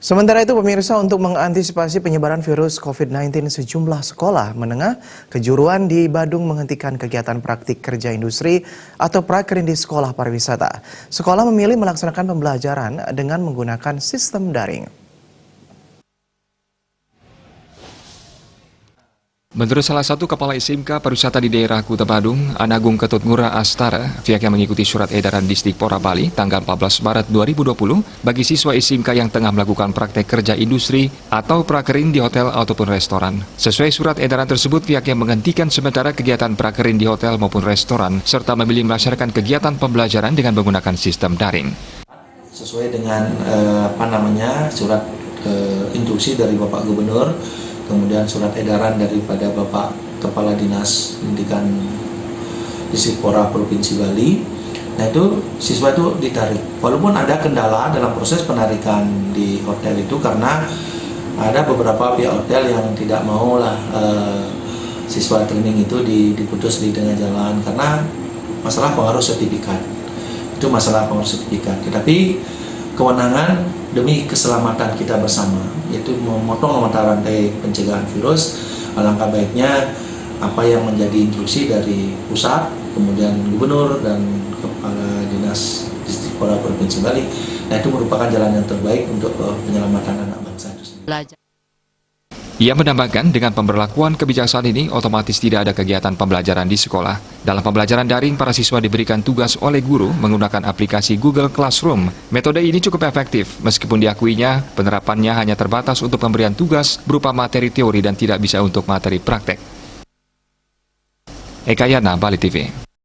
Sementara itu, pemirsa, untuk mengantisipasi penyebaran virus COVID-19, sejumlah sekolah menengah kejuruan di Badung menghentikan kegiatan praktik kerja industri atau praker di sekolah pariwisata. Sekolah memilih melaksanakan pembelajaran dengan menggunakan sistem daring. Menurut salah satu kepala SMK pariwisata di daerah Kuta Badung, Anagung Ketut Ngurah Astara, pihaknya mengikuti surat edaran Disdikpora Bali tanggal 14 Maret 2020 bagi siswa SMK yang tengah melakukan praktek kerja industri atau prakerin di hotel ataupun restoran. Sesuai surat edaran tersebut, pihaknya menghentikan sementara kegiatan prakerin di hotel maupun restoran, serta memilih melaksanakan kegiatan pembelajaran dengan menggunakan sistem daring. Sesuai dengan surat instruksi dari Bapak Gubernur, kemudian surat edaran daripada Bapak Kepala Dinas Pendidikan Disdikpora Provinsi Bali. Nah, itu siswa itu ditarik. Walaupun ada kendala dalam proses penarikan di hotel itu karena ada beberapa pihak hotel yang tidak mau siswa training itu diputus di tengah jalan karena masalah pengaruh sertifikat. Itu masalah pengaruh sertifikat. Tetapi kewenangan demi keselamatan kita bersama, yaitu memotong mata rantai pencegahan virus, alangkah baiknya apa yang menjadi instruksi dari pusat, kemudian gubernur dan kepala dinas Disdikpora Provinsi Bali, nah itu merupakan jalan yang terbaik untuk penyelamatan anak bangsa itu sendiri. Ia menambahkan dengan pemberlakuan kebijaksanaan ini otomatis tidak ada kegiatan pembelajaran di sekolah. Dalam pembelajaran daring, para siswa diberikan tugas oleh guru menggunakan aplikasi Google Classroom. Metode ini cukup efektif, meskipun diakuinya penerapannya hanya terbatas untuk pemberian tugas berupa materi teori dan tidak bisa untuk materi praktek. Eka Yana, Bali TV.